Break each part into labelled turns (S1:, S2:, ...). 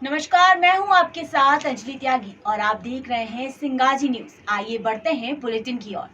S1: नमस्कार, मैं हूं आपके साथ अंजलि त्यागी और आप देख रहे हैं सिंगाजी न्यूज। आइए बढ़ते हैं बुलेटिन की ओर।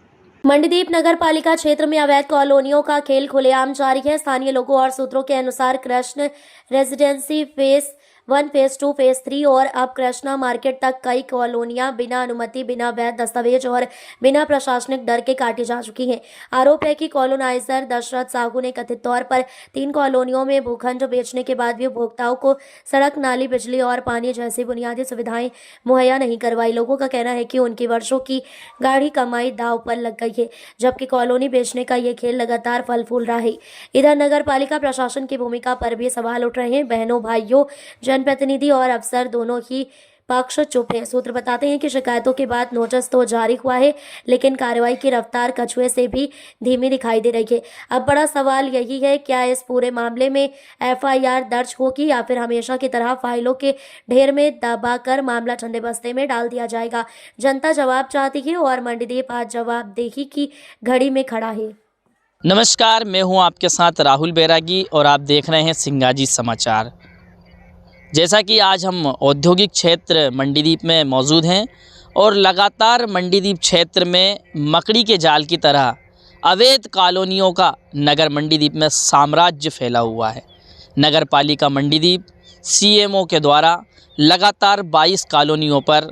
S2: मंडीदीप नगर पालिका क्षेत्र में अवैध कॉलोनियों का खेल खुलेआम जारी है। स्थानीय लोगों और सूत्रों के अनुसार Krishna residency phase 1, phase 2, phase 3 और अब कृष्णा मार्केट तक कई कॉलोनियां बिना अनुमति, बिना वैध दस्तावेज और बिना प्रशासनिक डर के काटी जा चुकी हैं। आरोप है कि कॉलोनाइजर दशरथ साहू ने कथित तौर पर 3 कॉलोनियों में भूखंड बेचने के बाद भी उपभोक्ताओं को सड़क, नाली, बिजली और पानी जैसी बुनियादी सुविधाएं मुहैया नहीं करवाई। लोगों का कहना है कि उनकी वर्षों की गाढ़ी कमाई दांव पर लग गई है, जबकि कॉलोनी बेचने का ये खेल लगातार फल फूल रहा है। इधर नगर पालिका प्रशासन की भूमिका पर भी सवाल उठ रहे हैं। बहनों, भाइयों, जनप्रतिनिधि और अफसर दोनों ही पक्ष चुप है। सूत्र बताते हैं कि शिकायतों के बाद नोटिस तो जारी हुआ है, लेकिन कार्रवाई की रफ्तार कछुए से भी धीमी दिखाई दे रही है। अब बड़ा सवाल यही है, क्या इस पूरे मामले में एफआईआर दर्ज होगी या फिर हमेशा की तरह फाइलों के ढेर में दबाकर मामला ठंडे बस्ते में डाल दिया जाएगा। जनता जवाब चाहती है और मंडीदीप आज जवाबदेही की घड़ी में खड़ा है।
S3: नमस्कार, मैं हूं आपके साथ राहुल बैरागी और आप देख रहे हैं सिंगाजी समाचार। जैसा कि आज हम औद्योगिक क्षेत्र मंडीदीप में मौजूद हैं और लगातार मंडीदीप क्षेत्र में मकड़ी के जाल की तरह अवैध कॉलोनियों का नगर मंडीदीप में साम्राज्य फैला हुआ है। नगर पालिका मंडीदीप सीएमओ के द्वारा लगातार 22 कॉलोनियों पर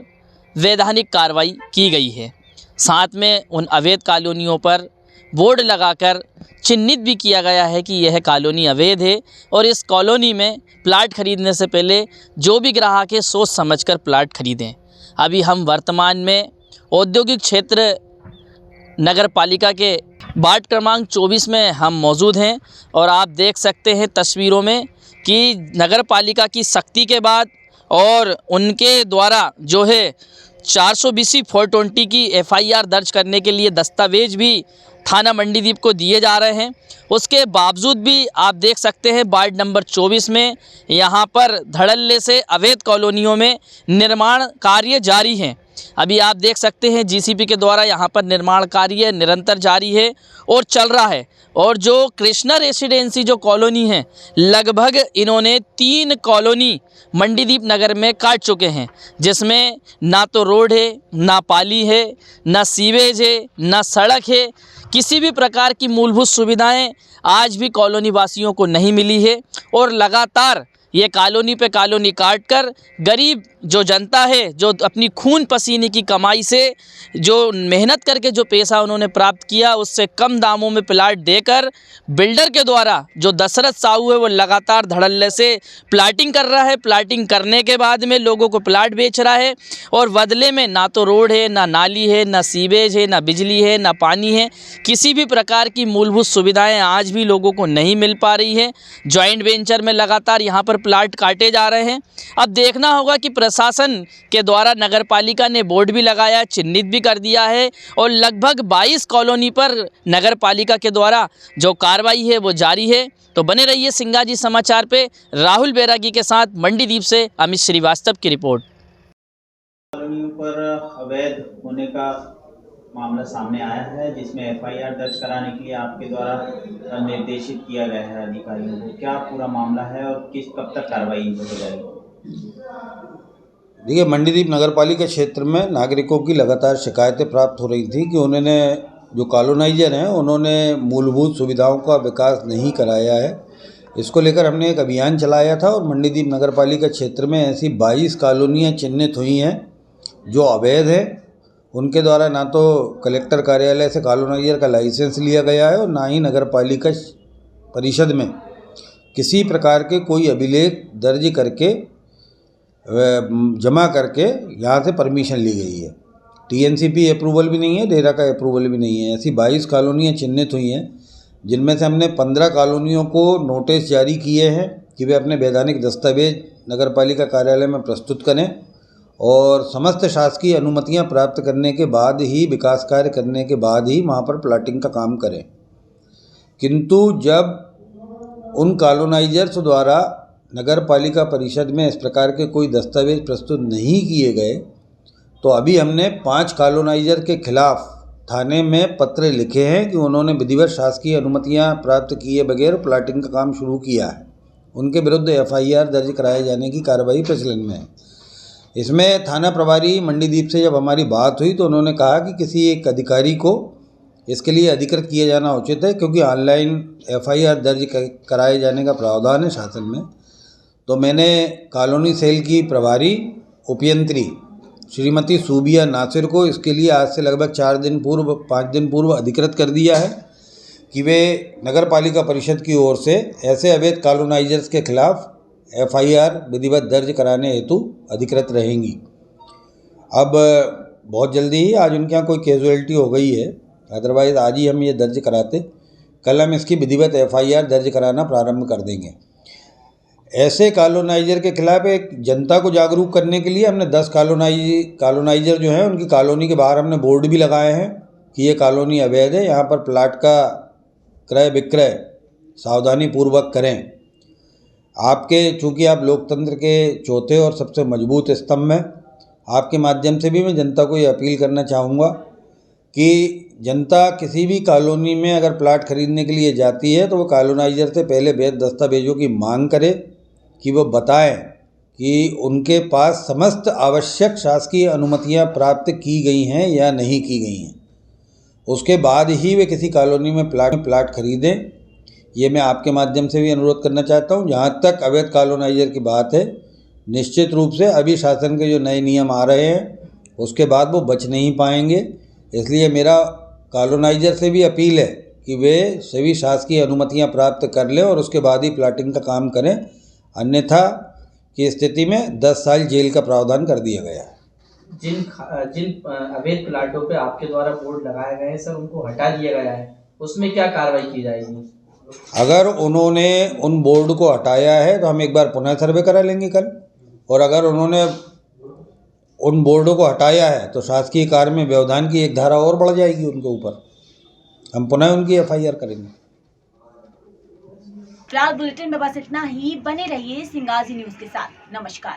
S3: वैधानिक कार्रवाई की गई है। साथ में उन अवैध कॉलोनियों पर बोर्ड लगाकर चिन्हित भी किया गया है कि यह कॉलोनी अवैध है और इस कॉलोनी में प्लाट खरीदने से पहले जो भी ग्राहक है सोच समझकर प्लाट खरीदें। अभी हम वर्तमान में औद्योगिक क्षेत्र नगर पालिका के वार्ड क्रमांक 24 में हम मौजूद हैं और आप देख सकते हैं तस्वीरों में कि नगर पालिका की सख्ती के बाद और उनके द्वारा जो है 420/420 की एफआईआर दर्ज करने के लिए दस्तावेज भी थाना मंडीदीप को दिए जा रहे हैं। उसके बावजूद भी आप देख सकते हैं वार्ड नंबर 24 में यहाँ पर धड़ल्ले से अवैध कॉलोनियों में निर्माण कार्य जारी हैं। अभी आप देख सकते हैं जीसीपी के द्वारा यहाँ पर निर्माण कार्य निरंतर जारी है और चल रहा है। और जो कृष्णा रेसिडेंसी जो कॉलोनी है, लगभग इन्होंने 3 कॉलोनी मंडीदीप नगर में काट चुके हैं, जिसमें ना तो रोड है, ना पाली है, ना सीवेज है, ना सड़क है। किसी भी प्रकार की मूलभूत सुविधाएं आज भी कॉलोनी वासियों को नहीं मिली है और लगातार ये कॉलोनी पे कॉलोनी काट कर गरीब जो जनता है, जो अपनी खून पसीने की कमाई से जो मेहनत करके जो पैसा उन्होंने प्राप्त किया, उससे कम दामों में प्लाट देकर बिल्डर के द्वारा जो दशरथ साहू है वो लगातार धड़ल्ले से प्लाटिंग कर रहा है। प्लाटिंग करने के बाद में लोगों को प्लाट बेच रहा है और बदले में ना तो रोड है, ना नाली है, ना सीवेज है, ना बिजली है, ना पानी है। किसी भी प्रकार की मूलभूत सुविधाएँ आज भी लोगों को नहीं मिल पा रही है। जॉइंट वेंचर में लगातार यहाँ पर प्लाट काटे जा रहे हैं। अब देखना होगा कि प्रशासन के द्वारा नगर पालिका ने बोर्ड भी लगाया, चिन्हित भी कर दिया है और लगभग 22 कॉलोनी पर नगर पालिका के द्वारा जो कार्रवाई है वो जारी है। तो बने रहिए सिंगाजी समाचार पे। राहुल बैरागी के साथ मंडीदीप से अमित श्रीवास्तव की रिपोर्ट।
S4: कॉलोनियों पर अवैध होने का मामला सामने आया है, जिसमें एफआईआर दर्ज कराने के लिए आपके द्वारा निर्देशित किया गया है अधिकारियों को। क्या पूरा मामला है और कब तक कार्रवाई हो जाएगी?
S5: देखिए, मंडीदीप नगर पालिका क्षेत्र में नागरिकों की लगातार शिकायतें प्राप्त हो रही थी कि उन्होंने जो कॉलोनाइजर हैं उन्होंने मूलभूत सुविधाओं का विकास नहीं कराया है। इसको लेकर हमने एक अभियान चलाया था और मंडीदीप नगर पालिका क्षेत्र में ऐसी 22 कॉलोनियाँ चिन्हित हुई हैं जो अवैध है। उनके द्वारा ना तो कलेक्टर कार्यालय से कॉलोनाइजर का लाइसेंस लिया गया है और ना ही नगर पालिका परिषद में किसी प्रकार के कोई अभिलेख दर्ज करके जमा करके यहाँ से परमिशन ली गई है। टीएनसीपी अप्रूवल भी नहीं है, डेरा का अप्रूवल भी नहीं है। ऐसी 22 कॉलोनियाँ चिन्हित हुई हैं, जिनमें से हमने 15 कॉलोनियों को नोटिस जारी किए हैं कि वे अपने वैधानिक दस्तावेज नगर पालिका कार्यालय में प्रस्तुत करें और समस्त शासकीय अनुमतियां प्राप्त करने के बाद ही, विकास कार्य करने के बाद ही वहां पर प्लाटिंग का काम करें। किंतु जब उन कॉलोनाइजर्स द्वारा नगर पालिका परिषद में इस प्रकार के कोई दस्तावेज प्रस्तुत नहीं किए गए, तो अभी हमने 5 कॉलोनाइजर के खिलाफ थाने में पत्र लिखे हैं कि उन्होंने विधिवत शासकीय अनुमतियां प्राप्त किए बगैर प्लाटिंग का काम शुरू किया है। उनके विरुद्ध FIR दर्ज कराए जाने की कार्रवाई प्रचलन में है। इसमें थाना प्रभारी मंडीदीप से जब हमारी बात हुई तो उन्होंने कहा कि किसी एक अधिकारी को इसके लिए अधिकृत किया जाना उचित है, क्योंकि ऑनलाइन FIR दर्ज कराए जाने का प्रावधान है शासन में। तो मैंने कॉलोनी सेल की प्रभारी उपयंत्री श्रीमती सूबिया नासिर को इसके लिए आज से लगभग 5 दिन पूर्व अधिकृत कर दिया है कि वे नगर पालिका परिषद की ओर से ऐसे अवैध कॉलोनाइजर्स के खिलाफ FIR विधिवत दर्ज कराने हेतु अधिकृत रहेंगी। अब बहुत जल्दी ही आज उनके यहाँ कोई कैजुअलिटी हो गई है, अदरवाइज़ आज ही हम ये दर्ज कराते, कल हम इसकी विधिवत FIR दर्ज कराना प्रारंभ कर देंगे। ऐसे कॉलोनाइजर के खिलाफ एक जनता को जागरूक करने के लिए हमने 10 कॉलोनाइजर जो हैं उनकी कॉलोनी के बाहर हमने बोर्ड भी लगाए हैं कि ये कॉलोनी अवैध है, यहाँ पर प्लाट का क्रय विक्रय सावधानी पूर्वक करें। चूँकि आप लोकतंत्र के चौथे और सबसे मजबूत स्तंभ हैं, आपके माध्यम से भी मैं जनता को ये अपील करना चाहूँगा कि जनता किसी भी कॉलोनी में अगर प्लाट खरीदने के लिए जाती है तो वो कॉलोनाइजर से पहले वैध दस्तावेजों की मांग करे कि वो बताएं कि उनके पास समस्त आवश्यक शासकीय अनुमतियां प्राप्त की गई हैं या नहीं की गई हैं। उसके बाद ही वे किसी कॉलोनी में प्लाट खरीदें। ये मैं आपके माध्यम से भी अनुरोध करना चाहता हूँ। जहाँ तक अवैध कॉलोनाइजर की बात है, निश्चित रूप से अभी शासन के जो नए नियम आ रहे हैं उसके बाद वो बच नहीं पाएंगे। इसलिए मेरा कॉलोनाइजर से भी अपील है कि वे सभी शासकीय अनुमतियां प्राप्त कर लें और उसके बाद ही प्लाटिंग का काम करें, अन्यथा की स्थिति में 10 साल जेल का प्रावधान कर दिया गया है।
S3: जिन अवैध प्लाटों पे आपके द्वारा बोर्ड लगाए गए हैं सर, उनको हटा दिया गया है, उसमें क्या कार्रवाई की जाएगी?
S5: अगर उन्होंने उन बोर्ड को हटाया है तो हम एक बार पुनः सर्वे करा लेंगे कल, और अगर उन्होंने उन बोर्डों को हटाया है तो शासकीय कार्य में व्यवधान की एक धारा और बढ़ जाएगी उनके ऊपर, हम पुनः उनकी FIR करेंगे।
S1: फिलहाल बुलेटिन में बस इतना ही। बने रहिए सिंगाजी न्यूज के साथ। नमस्कार।